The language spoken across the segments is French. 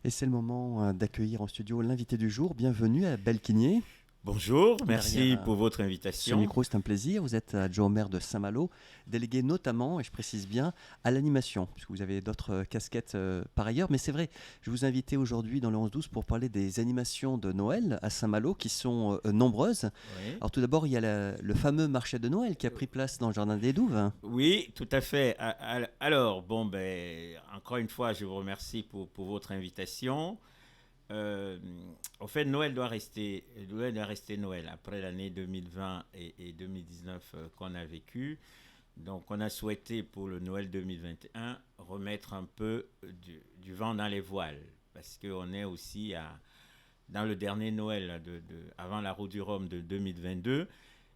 Et c'est le moment d'accueillir en studio l'invité du jour. Bienvenue à Belquigné. Bonjour, merci Derrière pour votre ce invitation. micro, c'est un plaisir. Vous êtes adjoint au maire de Saint-Malo, délégué notamment, et je précise bien, à l'animation, puisque vous avez d'autres casquettes par ailleurs. Mais c'est vrai, je vous ai invité aujourd'hui dans le 11-12 pour parler des animations de Noël à Saint-Malo, qui sont nombreuses. Oui. Alors tout d'abord, il y a le fameux marché de Noël qui a pris place dans le Jardin des Douves. Oui, tout à fait. Alors, encore une fois, je vous remercie pour votre invitation. Euh, En fait, Noël doit rester Noël après l'année 2020 et 2019 qu'on a vécu. Donc, on a souhaité pour le Noël 2021 remettre un peu du vent dans les voiles parce qu'on est aussi dans le dernier Noël avant la route du Rhum de 2022.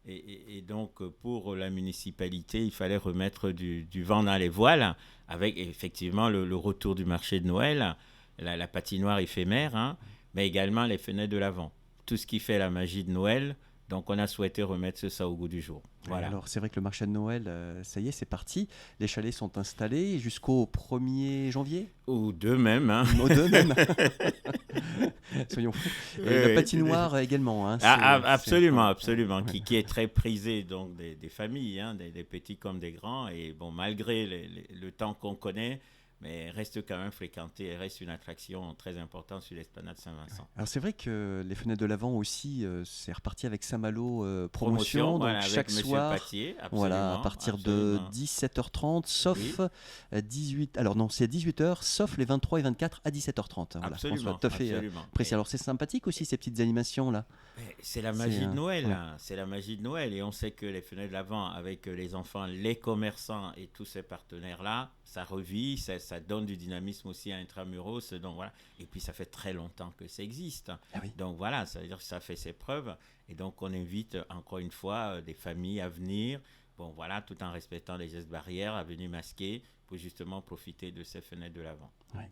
Et donc, pour la municipalité, il fallait remettre du vent dans les voiles avec effectivement le retour du marché de Noël, la patinoire éphémère, hein, mais également les fenêtres de l'avant. Tout ce qui fait la magie de Noël. Donc, on a souhaité remettre ça au goût du jour. Ouais, Voilà. alors c'est vrai que le marché de Noël, ça y est, c'est parti. Les chalets sont installés jusqu'au 1er janvier. Ou deux même. Hein. Aux deux même. Soyons fous. Et la Oui. patinoire également. Hein, Absolument, ouais, absolument. ouais. Qui est très prisé donc des familles, hein, des petits comme des grands. Et bon, malgré le temps qu'on connaît, mais reste quand même fréquenté, reste une attraction très importante sur l'esplanade Saint-Vincent. Alors c'est vrai que les fenêtres de l'Avent aussi, c'est reparti avec Saint-Malo Promotion, promotion. Donc voilà, avec chaque Monsieur soir, Patier, voilà, à absolument, partir de absolument. 17h30, sauf Oui, 18. Alors non, c'est 18h, sauf les 23 et 24 à 17h30. Voilà, qu'on soit absolument, tout à fait absolument. précis. Alors c'est sympathique aussi ces petites animations là. C'est la C'est magie de Noël, ouais. hein. C'est la magie de Noël. Et on sait que les fenêtres de l'Avent, avec les enfants, les commerçants et tous ces partenaires-là, ça revit, ça donne du dynamisme aussi à Intramuros. Donc voilà. Et puis ça fait très longtemps que ça existe. Ah oui. Donc voilà, ça veut dire que ça fait ses preuves. Et donc on invite encore une fois des familles à venir. Bon voilà, tout en respectant les gestes barrières, à venir masquer pour justement profiter de ces fenêtres de l'Avent. Ouais.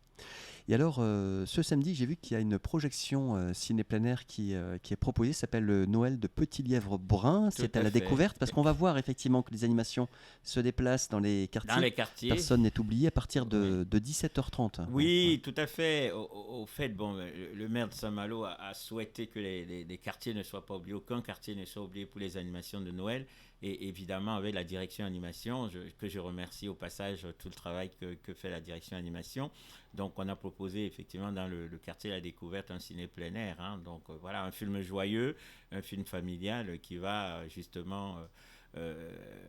Et alors, ce samedi, j'ai vu qu'il y a une projection ciné plein air qui est proposée, ça s'appelle le Noël de Petit Lièvre Brun. Tout C'est à à la fait. découverte, parce qu'on va voir effectivement que les animations se déplacent dans les Dans quartiers. les quartiers. Personne n'est oublié à partir Oui. de 17h30. Ouais, ouais. Oui, tout à fait. Au fait, bon, le maire de Saint-Malo a souhaité que les quartiers ne soient pas oubliés, aucun quartier ne soit oublié pour les animations de Noël. Et évidemment, avec la direction animation, que je remercie au passage tout le travail que fait la direction animation. Donc, on a proposé effectivement dans le quartier La Découverte un ciné plein air. Hein. Donc, voilà, un film joyeux, un film familial qui va justement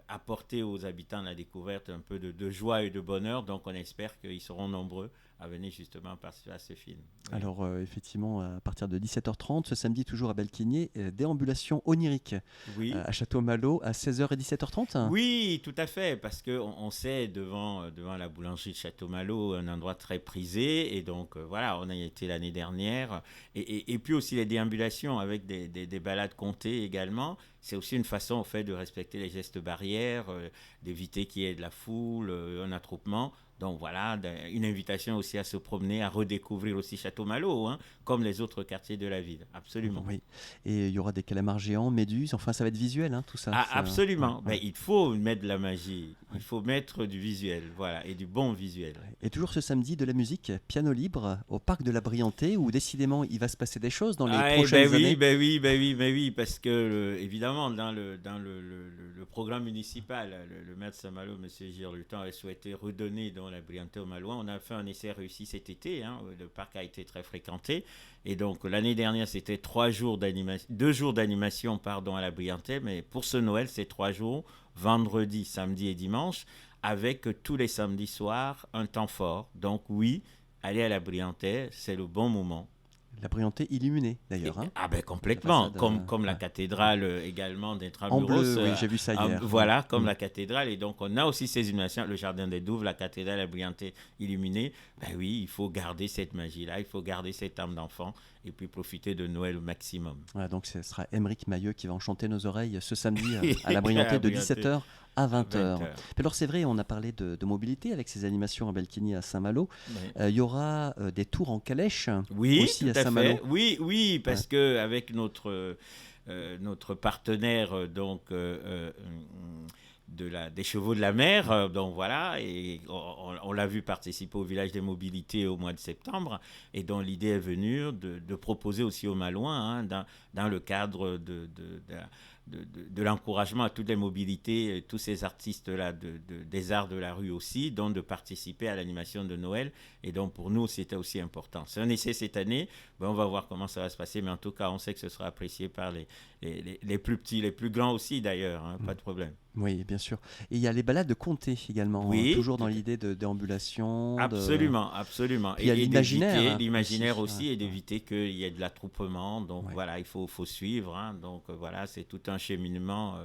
apporter aux habitants de La Découverte un peu de joie et de bonheur. Donc, on espère qu'ils seront nombreux à venir justement participer à ce film. Oui. Alors, effectivement, à partir de 17h30, ce samedi, toujours à Belquigné, déambulation onirique Oui. à Château-Malo à 16h et 17h30. Oui, tout à fait, parce qu'on sait devant la boulangerie de Château-Malo, un endroit très prisé, et donc voilà, on a y été l'année dernière, et puis aussi les déambulations avec des balades comptées également, c'est aussi une façon au fait de respecter les gestes barrières, d'éviter qu'il y ait de la foule, un attroupement. Donc voilà, une invitation aussi à se promener, à redécouvrir aussi Château-Malo, hein, comme les autres quartiers de la ville, absolument. Oui. Et il y aura des calamars géants, méduses, enfin ça va être visuel, hein, tout ça. Ah, Ouais, absolument. ouais, Ben, il faut mettre de la magie. Il ouais. faut mettre du visuel. Voilà. Et du bon visuel. Et toujours ce samedi, de la musique, piano libre, au parc de la Briantais, où décidément il va se passer des choses dans les Ah, ben prochaines oui, années. ben oui, ben oui, ben oui, parce que évidemment, dans le programme municipal, le maire de Saint-Malo, M. Girlutan, a souhaité redonner dans la Briantais au Malouin. On a fait un essai réussi cet été. Hein, le parc a été très fréquenté. Et donc, l'année dernière, c'était 2 jours d'animation pardon, à la Briantais. Mais pour ce Noël, c'est 3 jours, vendredi, samedi et dimanche, avec tous les samedis soirs, un temps fort. Donc, oui, aller à la Briantais, c'est le bon moment. La Briantais illuminée, d'ailleurs. Hein. Ah ben La complètement, façade comme la ouais. cathédrale également En d'Intramuros. bleu, oui, j'ai vu ça hier. Ouais. Voilà, comme Mm. la cathédrale. Et donc on a aussi ces illuminations, le jardin des Douves, la cathédrale, la Briantais illuminée. Ben oui, il faut garder cette magie-là, il faut garder cette âme d'enfant et puis profiter de Noël au maximum. Voilà, donc ce sera Émeric Mailleux qui va enchanter nos oreilles ce samedi à la À la Briantais de Briantais, 17h à à 20h. 20h. Alors c'est vrai, on a parlé de mobilité avec ces animations à Belquigny à Saint-Malo. Oui. Il y aura des tours en calèche Oui, aussi tout à à Saint-Malo. fait. Oui, oui, Ouais. parce que avec notre partenaire, donc des chevaux de la mer. Donc voilà, et on l'a vu participer au village des mobilités au mois de septembre. Et donc l'idée est venue de proposer aussi aux Malouins, dans le cadre de l'encouragement à toutes les mobilités, tous ces artistes-là des arts de la rue aussi, donc de participer à l'animation de Noël. Et donc pour nous, c'était aussi important. C'est un essai cette année. On va voir comment ça va se passer, mais en tout cas, on sait que ce sera apprécié par les plus petits, les plus grands aussi d'ailleurs, pas de problème. Oui, bien sûr. Et il y a les balades de comté également, Oui, toujours dans l'idée de déambulation. absolument, absolument. Puis il y a l'imaginaire. L'imaginaire aussi, et Ouais. d'éviter qu'il y ait de l'attroupement. Donc Ouais. voilà, il faut suivre. Donc voilà, c'est tout un cheminement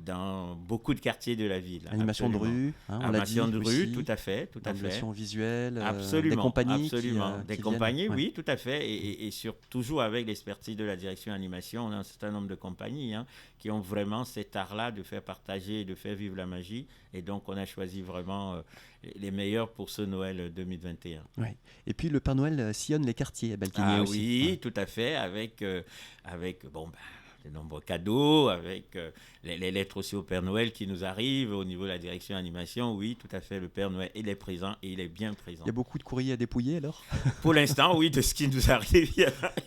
dans beaucoup de quartiers de la ville. Animation de Absolument. rue, on l'a dit Animation de rue, aussi. tout à fait, tout à fait. Déambulation visuelle, des Absolument, compagnies absolument. Des qui compagnies, viennent. Ouais. oui, tout à fait. Et toujours avec l'expertise de la direction animation, on a un certain nombre de compagnies qui ont vraiment cet art-là de faire partager, de faire vivre la magie. Et donc, on a choisi vraiment les meilleurs pour ce Noël 2021. Ouais. Et puis le Père Noël sillonne les quartiers à Balquigné Ah aussi. oui, Ouais. tout à fait, avec bon, de nombreux cadeaux, avec les lettres aussi au Père Noël qui nous arrivent au niveau de la direction animation. Oui, tout à fait, le Père Noël, il est présent et il est bien présent. Il y a beaucoup de courriers à dépouiller alors. Pour l'instant, oui, de ce qui nous arrive,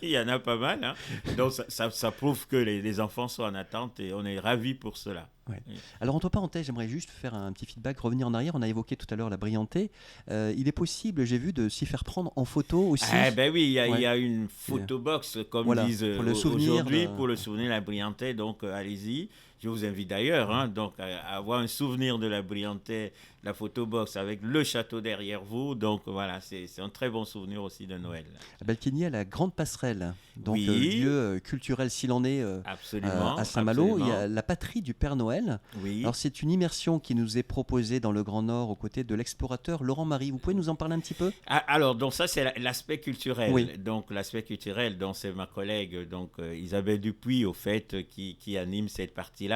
il y en a pas mal. Donc ça prouve que les enfants sont en attente et on est ravis pour cela. Ouais. Alors entre parenthèses, j'aimerais juste faire un petit feedback, revenir en arrière. On a évoqué tout à l'heure la Briantais. Il est possible, j'ai vu, de s'y faire prendre en photo aussi. Eh ben oui, il Ouais. y a une photobox, comme Voilà, disent pour le souvenir aujourd'hui, de- pour le souvenir de la Briantais. Donc allez-y. Je vous invite d'ailleurs donc, à avoir un souvenir de la Briantais, la photobox avec le château derrière vous. Donc voilà, c'est un très bon souvenir aussi de Noël. À Balquigny, à la Grande Passerelle, donc Oui, lieu culturel s'il en est absolument, à Saint-Malo. Il y a absolument. la patrie du Père Noël. Oui. Alors c'est une immersion qui nous est proposée dans le Grand Nord aux côtés de l'explorateur Laurent Marie. Vous pouvez nous en parler un petit peu? Alors, donc ça, c'est l'aspect culturel. Oui. Donc, l'aspect culturel, donc c'est ma collègue, donc Isabelle Dupuis, au fait, qui anime cette partie-là.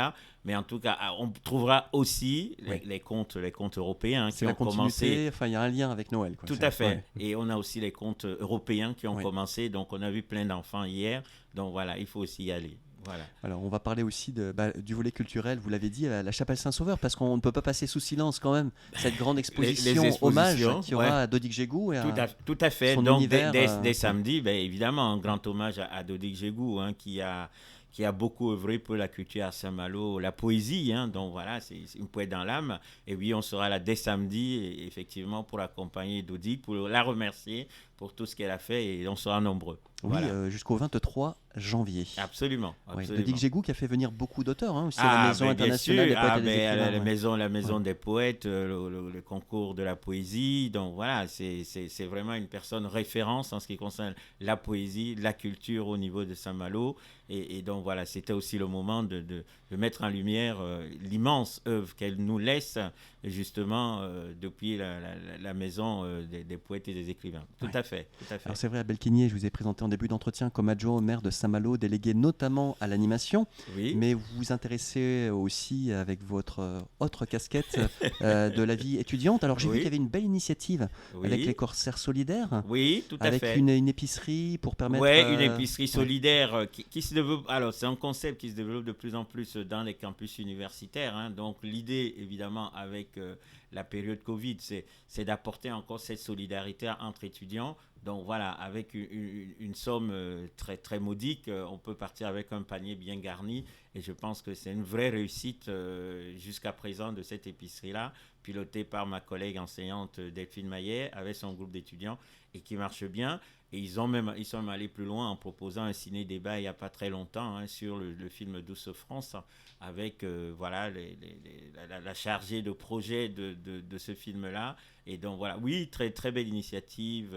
Mais en tout cas, on trouvera aussi Oui. les contes européens C'est qui la ont commencé. continuité, enfin il y a un lien avec Noël. Quoi. Tout C'est- à fait. ouais. Et on a aussi les contes européens qui ont Oui. commencé. Donc, on a vu plein d'enfants hier. Donc, voilà, il faut aussi y aller. Voilà. Alors on va parler aussi du volet culturel, vous l'avez dit, à la Chapelle Saint-Sauveur, parce qu'on ne peut pas passer sous silence quand même cette grande exposition hommage expositions, qu'il y aura à Dodik Jégou et Tout à fait. son Donc, univers. dès samedi, ben, évidemment, un grand hommage à Dodik Jégou, qui a beaucoup œuvré pour la culture à Saint-Malo, la poésie. Donc, voilà, c'est une poète dans l'âme. Et oui, on sera là dès samedi, effectivement, pour accompagner Dodik, pour la remercier pour tout ce qu'elle a fait. Et on sera nombreux. Oui, Voilà. jusqu'au 23 janvier. Absolument. Ouais. absolument. Dodik Jégou qui a fait venir beaucoup d'auteurs, aussi à la Maison Ben, bien internationale sûr. des poètes et des Ben, écrivains. la Ouais. maison Ouais. des poètes, le concours de la poésie. Donc voilà, c'est vraiment une personne référence en ce qui concerne la poésie, la culture au niveau de Saint-Malo. Et donc voilà, c'était aussi le moment de mettre en lumière l'immense œuvre qu'elle nous laisse justement depuis la maison des poètes et des écrivains. Tout Ouais. à fait, tout à fait. Alors c'est vrai, à Belquigné, je vous ai présenté en début d'entretien comme adjoint au maire de Saint-Malo, délégué notamment à l'animation, Oui. mais vous vous intéressez aussi avec votre autre casquette de la vie étudiante. Alors j'ai vu Oui. qu'il y avait une belle initiative avec les Oui. corsaires solidaires, Oui, tout à avec fait. une épicerie pour permettre... Ouais, une épicerie ouais. solidaire qui se développe. Alors, c'est un concept qui se développe de plus en plus dans les campus universitaires. Donc, l'idée, évidemment, avec la période Covid, c'est d'apporter encore cette solidarité entre étudiants. Donc, voilà, avec une somme très, très modique, on peut partir avec un panier bien garni. Et je pense que c'est une vraie réussite jusqu'à présent de cette épicerie-là, pilotée par ma collègue enseignante Delphine Maillet, avec son groupe d'étudiants, et qui marche bien. Et ils sont même allés plus loin en proposant un ciné-débat il n'y a pas très longtemps sur le film Douce France, avec voilà, la chargée de projet de ce film-là. Et donc voilà, oui, très, très belle initiative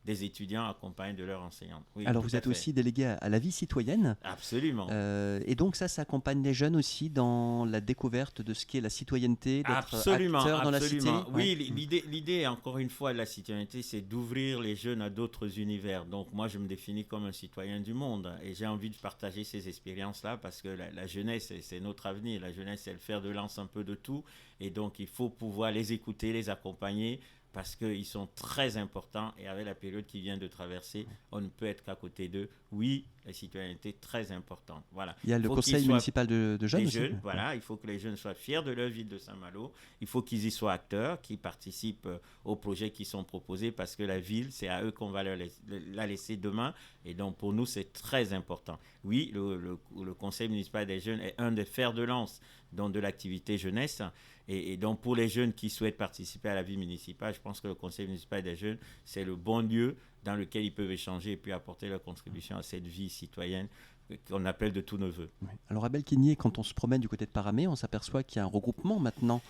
des étudiants accompagnés de leurs enseignantes. Oui, Alors tout vous à êtes fait. aussi délégué à la vie citoyenne, Absolument. et donc ça accompagne les jeunes aussi dans la découverte de ce qu'est la citoyenneté, d'être Absolument, acteur dans la cité. absolument. Oui, Ouais. l'idée, encore une fois, de la citoyenneté, c'est d'ouvrir les jeunes à d'autres univers. Donc, moi, je me définis comme un citoyen du monde et j'ai envie de partager ces expériences-là parce que la jeunesse, c'est notre avenir. La jeunesse, c'est le fer de lance un peu de tout. Et donc, il faut pouvoir les écouter, les accompagner parce qu'ils sont très importants et avec la période qui vient de traverser, on ne peut être qu'à côté d'eux. Oui, la citoyenneté est très importante. Voilà. Il y a le conseil municipal de jeunes des aussi. jeunes, voilà, il faut que les jeunes soient fiers de leur ville de Saint-Malo. Il faut qu'ils y soient acteurs, qu'ils participent aux projets qui sont proposés parce que la ville, c'est à eux qu'on va la laisser demain. Et donc, pour nous, c'est très important. Oui, le conseil municipal des jeunes est un des fers de lance de l'activité jeunesse. Et donc, pour les jeunes qui souhaitent participer à la vie municipale, je pense que le conseil municipal des jeunes, c'est le bon lieu dans lequel ils peuvent échanger et puis apporter leur contribution à cette vie citoyenne qu'on appelle de tous nos voeux. Oui. Alors à Belquigné, quand on se promène du côté de Paramé, on s'aperçoit qu'il y a un regroupement maintenant.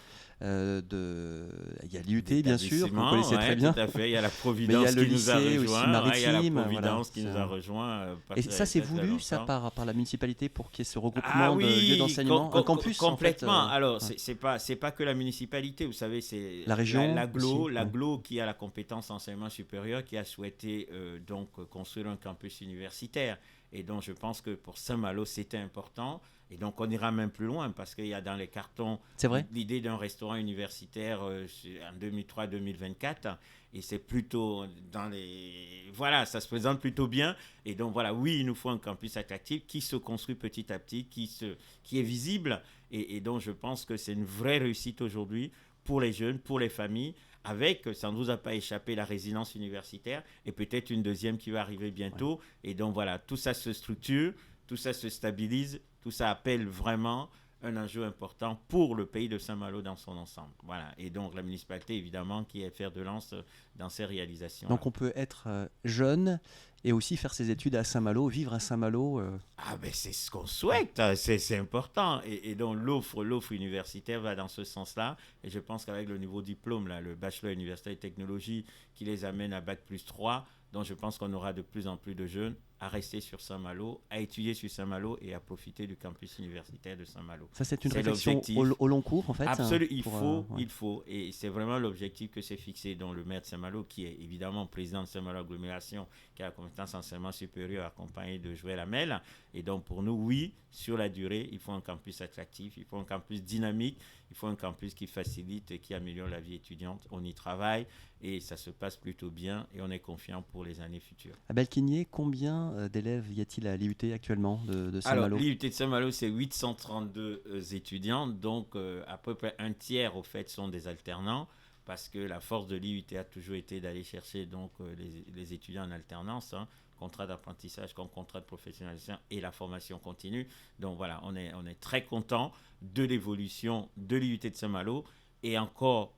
Il y a l'IUT, bien sûr, que vous connaissez très bien. Tout à fait. Il y a la Providence qui nous a rejoint. Il y a la Providence qui nous a rejoint. Et ça, c'est voulu, ça, par la municipalité pour qu'il y ait ce regroupement de lieux d'enseignement, un campus complètement. En fait, Alors, c'est pas que la municipalité, vous savez, c'est la région, l'aglo qui a la compétence enseignement supérieur, qui a souhaité donc construire un campus universitaire. Et donc, je pense que pour Saint-Malo, c'était important. Et donc, on ira même plus loin parce qu'il y a dans les cartons l'idée d'un restaurant universitaire en 2003-2024. Et c'est plutôt dans les... Voilà, ça se présente plutôt bien. Et donc, voilà, oui, il nous faut un campus attractif qui se construit petit à petit, qui est visible. Et donc, je pense que c'est une vraie réussite aujourd'hui pour les jeunes, pour les familles, avec, ça ne vous a pas échappé, la résidence universitaire et peut-être une deuxième qui va arriver bientôt. Ouais. Et donc voilà, tout ça se structure, tout ça se stabilise, tout ça appelle vraiment un enjeu important pour le pays de Saint-Malo dans son ensemble. Voilà. Et donc la municipalité, évidemment, qui est fer de lance dans ses réalisations. Donc on peut être jeune et aussi faire ses études à Saint-Malo, vivre à Saint-Malo. Ah ben c'est ce qu'on souhaite, c'est important. Et donc l'offre universitaire va dans ce sens-là. Et je pense qu'avec le niveau diplôme, là, le bachelor universitaire et technologie qui les amène à Bac+3, donc je pense qu'on aura de plus en plus de jeunes à rester sur Saint-Malo, à étudier sur Saint-Malo et à profiter du campus universitaire de Saint-Malo. Ça, c'est une réflexion au long cours, en fait. Absolument, il faut. Et c'est vraiment l'objectif que s'est fixé dans le maire de Saint-Malo, qui est évidemment président de Saint-Malo Agglomération, qui a la compétence enseignement supérieur accompagné de Joël Hamel. Et donc, pour nous, oui, sur la durée, il faut un campus attractif, il faut un campus dynamique, il faut un campus qui facilite et qui améliore la vie étudiante. On y travaille et ça se passe plutôt bien et on est confiant pour les années futures. À Belquigné, combien d'élèves y a-t-il à l'IUT actuellement de Saint-Malo? Alors, l'IUT de Saint-Malo, c'est 832 étudiants, donc à peu près un tiers, au fait, sont des alternants, parce que la force de l'IUT a toujours été d'aller chercher donc, les étudiants en alternance, contrat d'apprentissage comme contrat de professionnalisation et la formation continue. Donc voilà, on est très content de l'évolution de l'IUT de Saint-Malo et encore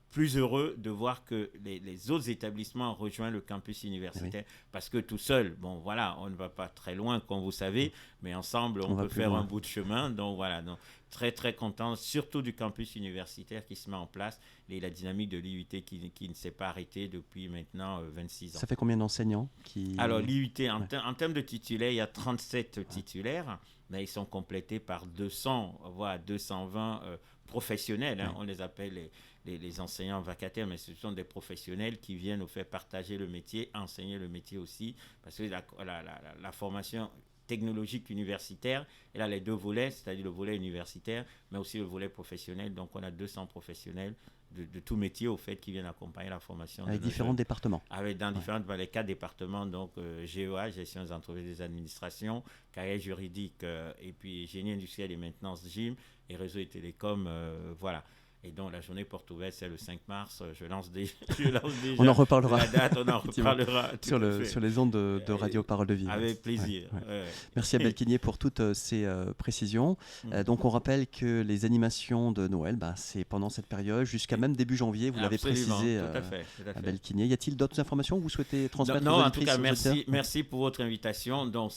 plus heureux de voir que les autres établissements rejoignent le campus universitaire parce que tout seul, bon voilà, on ne va pas très loin comme vous savez, mais ensemble on peut faire un bout de chemin. Donc voilà, donc, très très content, surtout du campus universitaire qui se met en place et la dynamique de l'IUT qui ne s'est pas arrêtée depuis maintenant 26 ans. Ça fait combien d'enseignants Alors l'IUT, en termes de titulaires, il y a 37 titulaires, mais ils sont complétés par 200, voire 220 professionnels, on les appelle les enseignants vacataires, mais ce sont des professionnels qui viennent nous faire partager le métier, enseigner le métier aussi, parce que la formation technologique universitaire, elle a les deux volets, c'est-à-dire le volet universitaire, mais aussi le volet professionnel. Donc on a 200 professionnels de tout métier, au fait, qui viennent accompagner la formation. Avec différents départements. Dans les 4 départements, donc GEA, gestion des entreprises et des administrations, carrière juridique, et puis génie industriel et maintenance GIM, et réseau et télécom, voilà. Et donc la journée porte ouverte, c'est le 5 mars. Je lance déjà on en reparlera. La date, on en reparlera sur les ondes de Radio Parole de Vie. Avec plaisir. Merci à Belquigné pour toutes ces précisions. Donc on rappelle que les animations de Noël, c'est pendant cette période jusqu'à même début janvier. Vous l'avez précisé à Belquigné. Y a-t-il d'autres informations que vous souhaitez transmettre aux auditrices? Non, en tout cas, merci pour votre invitation. Donc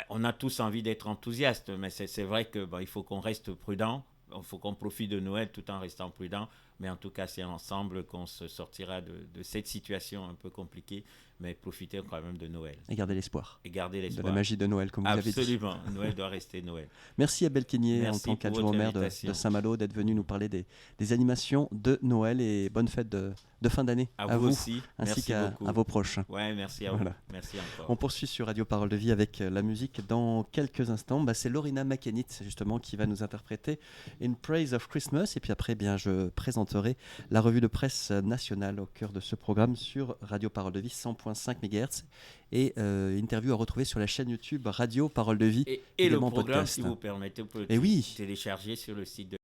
on a tous envie d'être enthousiastes, mais c'est vrai que il faut qu'on reste prudent. Il faut qu'on profite de Noël tout en restant prudent. Mais en tout cas, c'est ensemble qu'on se sortira de cette situation un peu compliquée. mais profitez quand même de Noël. Et garder l'espoir. Et gardez De l'espoir. la magie de Noël, comme vous avez dit. Absolument. Noël doit rester Noël. Merci Abel Keigné, en Merci tant pour qu'adjoint au votre maire de invitation. Saint-Malo, d'être venu nous parler des animations de Noël et bonne fête de fin d'année À vous aussi. ainsi Merci qu'à beaucoup. vos proches. Ouais, merci à Voilà. vous. Merci encore. On poursuit sur Radio Parole de Vie avec la musique dans quelques instants. C'est Lorena McKennitt justement qui va nous interpréter In Praise of Christmas. Et puis après, je présenterai la revue de presse nationale au cœur de ce programme sur Radio Parole de Vie 100.5 MHz et interview à retrouver sur la chaîne YouTube Radio Parole de Vie Et le également en programme, podcast. si vous permettez, vous pouvez Et oui. télécharger sur le site de